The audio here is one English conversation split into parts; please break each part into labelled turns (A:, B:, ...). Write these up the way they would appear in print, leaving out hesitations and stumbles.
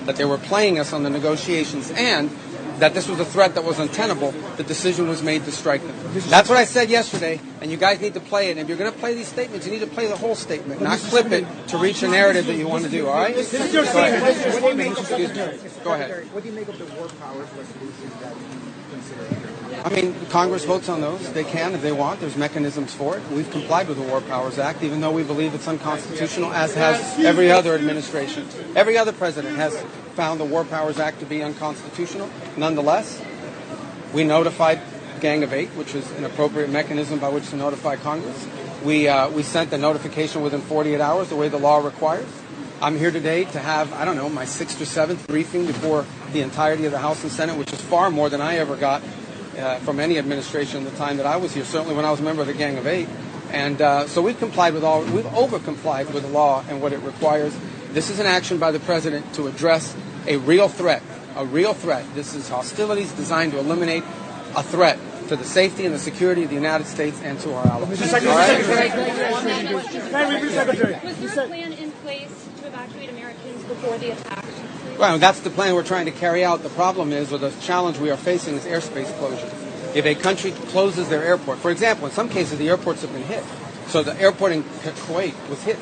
A: that they were playing us on the negotiations, and that this was a threat that was untenable, the decision was made to strike them. That's what I said yesterday, and you guys need to play it. And if you're going to play these statements, you need to play the whole statement, not clip it to reach a narrative that you want to do, all right? Go ahead. Go ahead.
B: What do you make of the war powers resolution that you consider here?
A: I mean, Congress votes on those. They can if they want. There's mechanisms for it. We've complied with the War Powers Act, even though we believe it's unconstitutional, as has every other administration. Every other president has found the War Powers Act to be unconstitutional. Nonetheless, we notified Gang of Eight, which is an appropriate mechanism by which to notify Congress. We sent the notification within 48 hours, the way the law requires. I'm here today to have, I don't know, my 6th or 7th briefing before the entirety of the House and Senate, which is far more than I ever got from any administration in the time that I was here, certainly when I was a member of the Gang of Eight. And so we've over-complied with the law and what it requires. This is an action by the President to address a real threat, This is hostilities designed to eliminate a threat to the safety and the security of the United States and to our allies.
C: Was there a plan in place to evacuate Americans before the attack?
A: Well, that's the plan we're trying to carry out. The problem is, or the challenge we are facing, is airspace closure. If a country closes their airport, for example, in some cases the airports have been hit. So the airport in Kuwait was hit.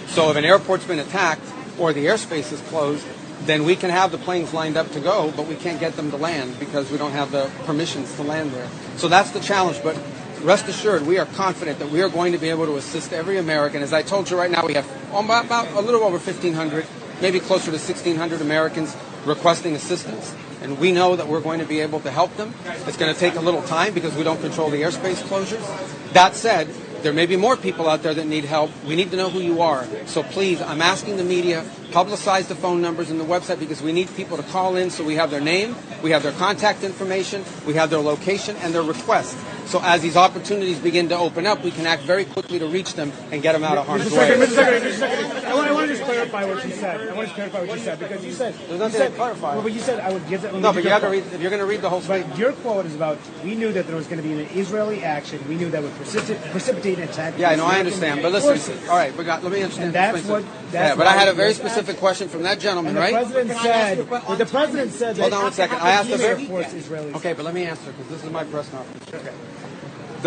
A: So if an airport's been attacked or the airspace is closed, then we can have the planes lined up to go, but we can't get them to land because we don't have the permissions to land there. So that's the challenge. But rest assured, we are confident that we are going to be able to assist every American. As I told you right now, we have about a little over 1,500, maybe closer to 1,600 Americans requesting assistance. And we know that we're going to be able to help them. It's going to take a little time because we don't control the airspace closures. That said, there may be more people out there that need help. We need to know who you are. So please, I'm asking the media, publicize the phone numbers and the website because we need people to call in so we have their name, we have their contact information, we have their location and their request. So as these opportunities begin to open up, we can act very quickly to reach them and get them out of harm's way.
D: I want to just clarify what you said. Because you said...
A: There's nothing to clarify.
D: Well, but you said I would give them...
A: No, but you have to read, if you're going to read the whole statement.
D: But your quote is about, we knew that there was going to be an Israeli action. We knew that would precipitate an attack.
A: Yeah, no, I understand. But listen, all right, let me understand.
D: And that's what...
A: but I had a very specific question from that gentleman, right?
D: The president said that...
A: Hold on one second. I asked the very... Okay, but let me answer because this is my press conference. Okay.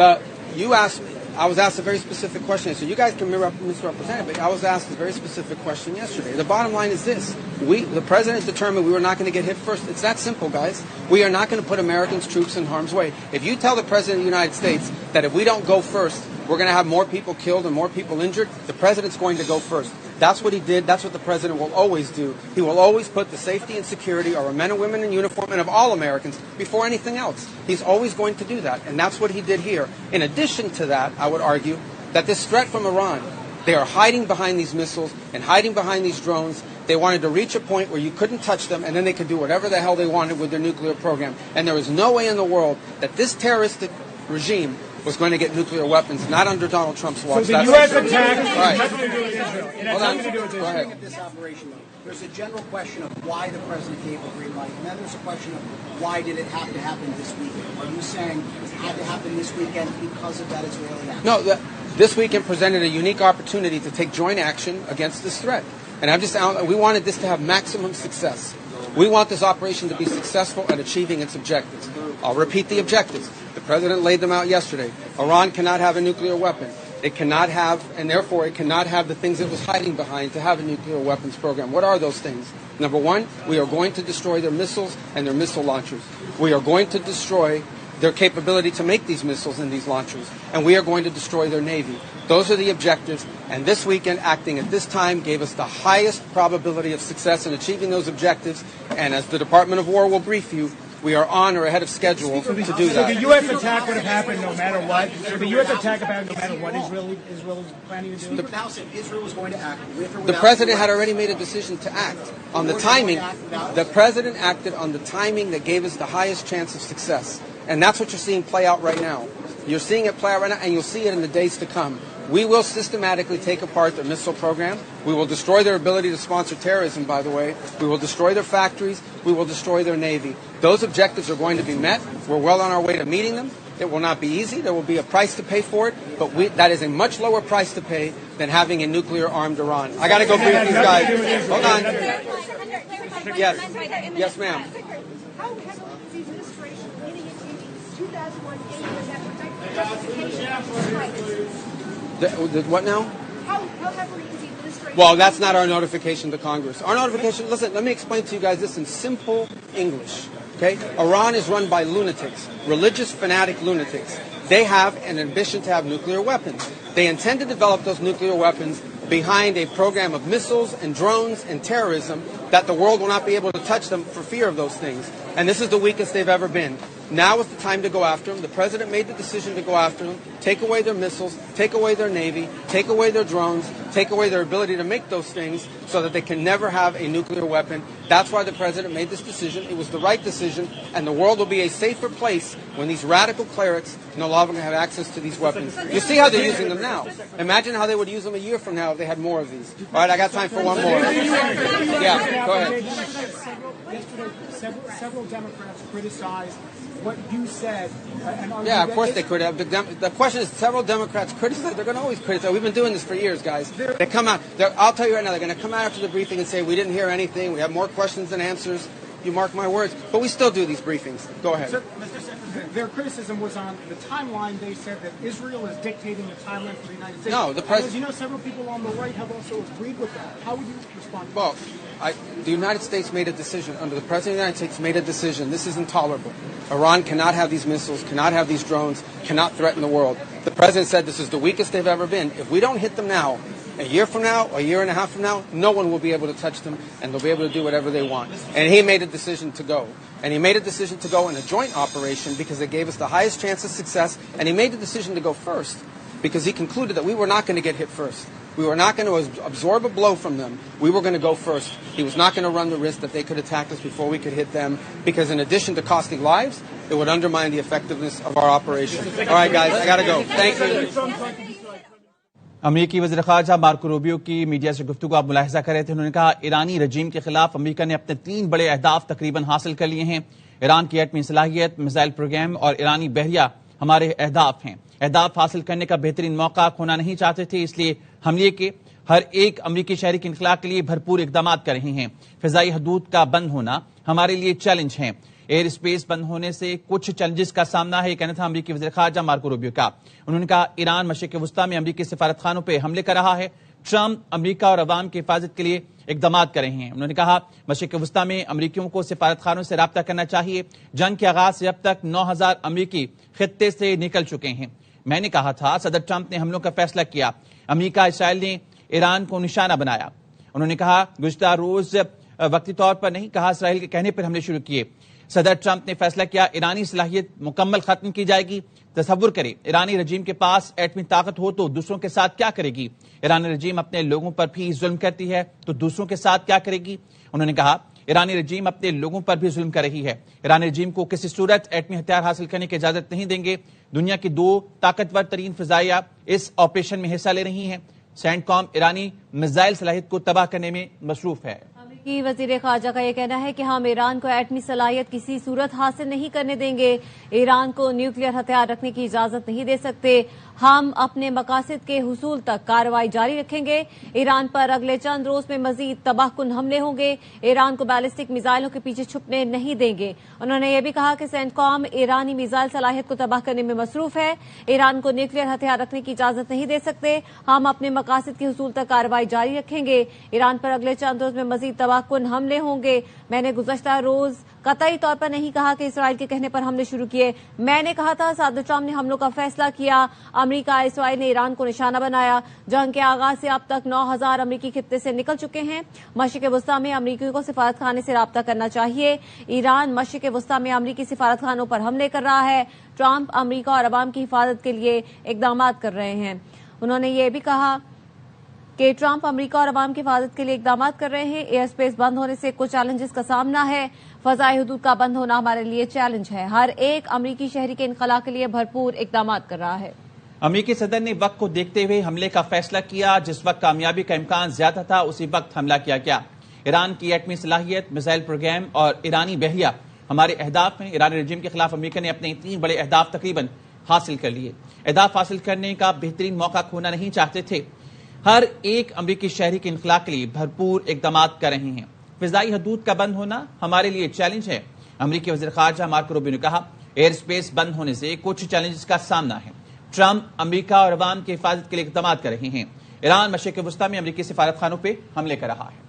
A: I was asked a very specific question. So you guys can misrepresent it, but I was asked a very specific question yesterday. The bottom line is this. The president determined we were not going to get hit first. It's that simple, guys. We are not going to put Americans' troops in harm's way. If you tell the president of the United States that if we don't go first, we're going to have more people killed and more people injured, the president's going to go first. That's what he did. That's what the president will always do. He will always put the safety and security of our men and women in uniform and of all Americans before anything else. He's always going to do that, and that's what he did here. In addition to that, I would argue that this threat from Iran, they are hiding behind these missiles and hiding behind these drones. They wanted to reach a point where you couldn't touch them, and then they could do whatever the hell they wanted with their nuclear program. And there is no way in the world that this terroristic regime was going to get nuclear weapons, not under Donald Trump's watch.
D: So the U.S. attack
A: has
D: nothing to do with Israel. It has nothing to do with Israel.
A: Go ahead.
B: Of this operation, though, there's a general question of why the president gave a green light, and then there's a question of why did it have to happen this weekend? Are you saying it had to happen this weekend because of that Israeli action?
A: No, this weekend presented a unique opportunity to take joint action against this threat. And we wanted this to have maximum success. We want this operation to be successful at achieving its objectives. I'll repeat the objectives. The president laid them out yesterday. Iran cannot have a nuclear weapon. It cannot have, and therefore it cannot have the things it was hiding behind to have a nuclear weapons program. What are those things? Number one, we are going to destroy their missiles and their missile launchers. We are going to destroy their capability to make these missiles and these launchers. And we are going to destroy their Navy. Those are the objectives. And this weekend, acting at this time, gave us the highest probability of success in achieving those objectives. And as the Department of War will brief you, we are on or ahead of schedule to do that.
D: So the U.S. attack would have happened no matter what? So the U.S. attack happened no matter what Israel is planning to do?
B: Speaker of the House said Israel was going to act with or without...
A: The president had already made a decision to act on the timing. The president acted on the timing that gave us the highest chance of success. And that's what you're seeing play out right now. You're seeing it play out right now, and you'll see it in the days to come. We will systematically take apart their missile program. We will destroy their ability to sponsor terrorism, by the way. We will destroy their factories. We will destroy their Navy. Those objectives are going to be met. We're well on our way to meeting them. It will not be easy. There will be a price to pay for it, but that is a much lower price to pay than having a nuclear-armed Iran. I got to go brief these guys. Hold on. Yes. Yes, ma'am.
E: How has the administration leading into 2001 gained that justification?
A: What now?
E: How heavily is the administration?
A: Well, that's not our notification to Congress. Our notification, listen, let me explain to you guys this in simple English. Okay? Iran is run by lunatics, religious fanatic lunatics. They have an ambition to have nuclear weapons. They intend to develop those nuclear weapons behind a program of missiles and drones and terrorism that the world will not be able to touch them for fear of those things. And this is the weakest they've ever been. Now is the time to go after them. The president made the decision to go after them, take away their missiles, take away their navy, take away their drones, take away their ability to make those things so that they can never have a nuclear weapon. That's why the president made this decision. It was the right decision, and the world will be a safer place when these radical clerics no longer have access to these weapons. You see how they're using them now. Imagine how they would use them a year from now if they had more of these. All right, I got time for one more. Yeah, go ahead.
D: Yesterday, several Democrats criticized what you said.
A: Yeah, of course they could have. The question is, several Democrats criticize. They're going to always criticize. We've been doing this for years, guys. They come out. I'll tell you right now, they're going to come out after the briefing and say, we didn't hear anything. We have more questions than answers. You mark my words. But we still do these briefings. Go ahead.
D: Sir, Mr. Secretary, their criticism was on the timeline. They said that Israel is dictating the timeline for the United States.
A: No, the president.
D: As you know, several people on the right have also agreed with that. How would you respond to
A: Well,
D: that?
A: the United States made a decision. Under the President of the United States made a decision. This is intolerable. Iran cannot have these missiles, cannot have these drones, cannot threaten the world. The President said this is the weakest they've ever been. If we don't hit them now, a year from now, a year and a half from now, no one will be able to touch them, and they'll be able to do whatever they want. And he made a decision to go. And he made a decision to go in a joint operation because it gave us the highest chance of success. And he made the decision to go first because he concluded that we were not going to get hit first. We were not going to absorb a blow from them. We were going to go first. He was not going to run the risk that they could attack us before we could hit them, because in addition to costing lives, it would undermine the effectiveness of our operation. All right, guys, I got to go. Thank you.
F: امریکی وزیر خارجہ Marco Rubio کی media سے گفتگو آپ ملاحظہ کر رہے تھے. انہوں نے کہا ایرانی رجیم کے خلاف امریکہ نے اپنے 3 بڑے اہداف تقریباً حاصل کر لیے ہیں. ایران کی ایٹمی صلاحیت، میزائل پروگرام اور ایرانی بحریہ ہمارے اہداف ہیں. اہداف حاصل کرنے کا بہترین موقع کھونا نہیں چاہتے تھے، اس لیے ہم لیے کہ ہر ایک امریکی شہری کے انخلاء کے لیے بھرپور اقدامات کر رہے ہیں. فضائی حدود کا بند ہونا ہمارے لیے چیلنج ہے. ایئر اسپیس بند ہونے سے کچھ چیلنجز کا سامنا ہے، یہ کہنا تھا امریکی وزیر خارجہ مارکو روبیو کا. انہوں نے کہا ایران مشرق وسطیٰ میں امریکی سفارت خانوں پہ حملے کر رہا ہے. ٹرمپ امریکہ اور عوام کی حفاظت کے لیے اقدامات کر رہے ہیں. انہوں نے کہا مشرق وسطیٰ میں امریکیوں کو سفارت خانوں سے رابطہ کرنا چاہیے. جنگ کے آغاز سے اب تک 9000 امریکی خطے سے نکل چکے ہیں. میں نے کہا تھا صدر ٹرمپ نے حملوں کا فیصلہ کیا. امریکہ اسرائیل نے ایران کو نشانہ بنایا. انہوں نے کہا گزشتہ روز وقتی طور پر نہیں کہا، اسرائیل کے کہنے پر حملے شروع کیے. صدر ٹرمپ نے فیصلہ کیا ایرانی صلاحیت مکمل ختم کی جائے گی. تصور کریں ایرانی رجیم کے پاس ایٹمی طاقت ہو تو دوسروں کے ساتھ کیا کرے گی. ایرانی رجیم اپنے لوگوں پر بھی ظلم کرتی ہے تو دوسروں کے ساتھ کیا کرے گی. انہوں نے کہا ایرانی رجیم اپنے لوگوں پر بھی ظلم کر رہی ہے. ایرانی رجیم کو کسی صورت ایٹمی ہتھیار حاصل کرنے کی اجازت نہیں دیں گے. دنیا کی 2 طاقتور ترین فضائیہ اس آپریشن میں حصہ لے رہی ہیں. سینٹ کام ایرانی میزائل صلاحیت کو تباہ کرنے میں مصروف ہے.
G: امریکی وزیر خارجہ کا یہ کہنا ہے کہ ہم ایران کو ایٹمی صلاحیت کسی صورت حاصل نہیں کرنے دیں گے. ایران کو نیوکلیئر ہتھیار رکھنے کی اجازت نہیں دے سکتے. ہم اپنے مقاصد کے حصول تک کارروائی جاری رکھیں گے. ایران پر اگلے چند روز میں مزید تباہ کن حملے ہوں گے. ایران کو بیلسٹک میزائلوں کے پیچھے چھپنے نہیں دیں گے. انہوں نے یہ بھی کہا کہ سینٹ کام ایرانی میزائل صلاحیت کو تباہ کرنے میں مصروف ہے. ایران کو نیوکلیئر ہتھیار رکھنے کی اجازت نہیں دے سکتے. ہم اپنے مقاصد کے حصول تک کارروائی جاری رکھیں گے. ایران پر اگلے چند روز میں مزید تباہ کن حملے ہوں گے. میں نے گزشتہ روز قطعی طور پر نہیں کہا کہ اسرائیل کے کہنے پر حملے شروع کیے. میں نے کہا تھا صدر ٹرمپ نے حملوں کا فیصلہ کیا. امریکہ اسرائیل نے ایران کو نشانہ بنایا. جنگ کے آغاز سے اب تک 9000 امریکی خطے سے نکل چکے ہیں. مشرق وسطیٰ میں امریکیوں کو سفارت خانے سے رابطہ کرنا چاہیے. ایران مشرق وسطیٰ میں امریکی سفارت خانوں پر حملے کر رہا ہے. ٹرمپ امریکہ اور عوام کی حفاظت کے لیے اقدامات کر رہے ہیں. انہوں نے یہ بھی کہا کہ ٹرمپ امریکہ اور عوام کی حفاظت کے لیے اقدامات کر رہے ہیں. ایئر اسپیس بند ہونے سے کچھ چیلنجز کا سامنا ہے. فضائی حدود کا بند ہونا ہمارے لیے چیلنج ہے. ہر ایک امریکی شہری کے انخلاء کے لیے بھرپور اقدامات کر رہا ہے.
F: امریکی صدر نے وقت کو دیکھتے ہوئے حملے کا فیصلہ کیا. جس وقت کامیابی کا امکان زیادہ تھا اسی وقت حملہ کیا گیا. ایران کی ایٹمی صلاحیت، میزائل پروگرام اور ایرانی بحریہ ہمارے اہداف ہیں. ایرانی رجیم کے خلاف امریکہ نے اپنے 3 بڑے اہداف تقریباً حاصل کر لیے. اہداف حاصل کرنے کا بہترین موقع کھونا نہیں چاہتے تھے. ہر ایک امریکی شہری کے انخلاء کے لیے بھرپور اقدامات کر رہے ہیں. فضائی حدود کا بند ہونا ہمارے لیے چیلنج ہے۔ امریکی وزیر خارجہ مارکو روبیو نے کہا ایئر اسپیس بند ہونے سے کچھ چیلنجز کا سامنا ہے۔ ٹرمپ امریکہ اور عوام کی حفاظت کے لیے اقدامات کر رہے ہیں۔ ایران مشرق وسطی میں امریکی سفارت خانوں پہ حملے کر رہا ہے۔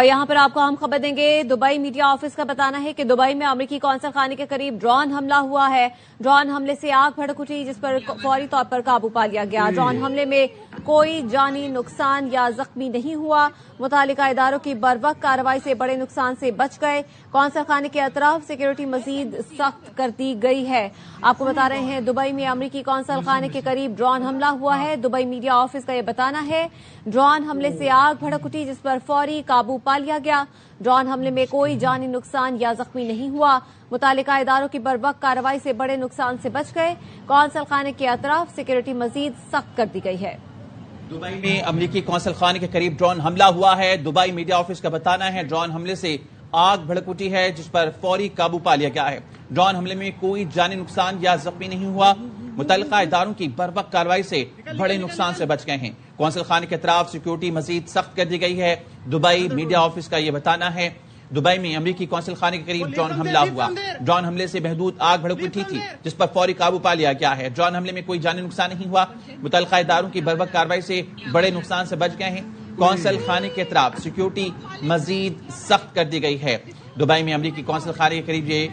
G: یہاں پر آپ کو ہم خبر دیں گے، دبئی میڈیا آفس کا بتانا ہے کہ دبئی میں امریکی قونصل خانے کے قریب ڈرون حملہ ہوا ہے۔ ڈرون حملے سے آگ بھڑک اٹھی جس پر فوری طور پر قابو پا لیا گیا۔ ڈرون حملے میں کوئی جانی نقصان یا زخمی نہیں ہوا۔ متعلقہ اداروں کی بروقت کارروائی سے بڑے نقصان سے بچ گئے۔ قونصل خانے کے اطراف سیکورٹی مزید سخت کر دی گئی ہے۔ آپ کو بتا رہے ہیں دبئی میں امریکی قونصل خانے کے قریب ڈرون حملہ ہوا ہے۔ دبئی میڈیا آفس کا یہ بتانا ہے ڈرون حملے سے آگ بھڑک اٹھی جس پر فوری قابو پا لیا گیا۔ ڈرون حملے میں کوئی جانی نقصان یا زخمی نہیں ہوا۔ متعلقہ اداروں کی بروقت کارروائی سے بڑے نقصان سے بچ گئے۔ قونصل خانے کے اطراف سیکورٹی مزید سخت کر دی گئی ہے۔
F: دبئی میں امریکی قونصل خانے کے قریب ڈرون حملہ ہوا ہے۔ دبئی میڈیا آفس کا بتانا ہے ڈرون حملے سے آگ بھڑک اٹھی ہے جس پر فوری قابو پا لیا گیا ہے۔ ڈرون حملے میں کوئی جانی نقصان یا زخمی نہیں ہوا۔ متعلقہ اداروں کی بروقت کارروائی سے بڑے نقصان سے بچ گئے ہیں۔ قونصل خانے کے اطراف سیکورٹی مزید سخت کر دی گئی ہے۔ دبئی میڈیا آفس کا یہ بتانا ہے دبئی میں امریکی قونصل خانے کے قریب ڈرون حملہ ہوا۔ ڈرون حملے سے محدود آگ بھڑک اٹھی تھی جس پر فوری قابو پا لیا گیا ہے۔ ڈرون حملے میں کوئی جانی نقصان نہیں ہوا۔ متعلقہ اداروں کی بروقت کارروائی سے بڑے نقصان سے بچ گئے ہیں۔ قونصل خانے کے اطراف سیکورٹی مزید سخت کر دی گئی ہے۔ دبئی میں امریکی قونصل خانے کے قریب یہ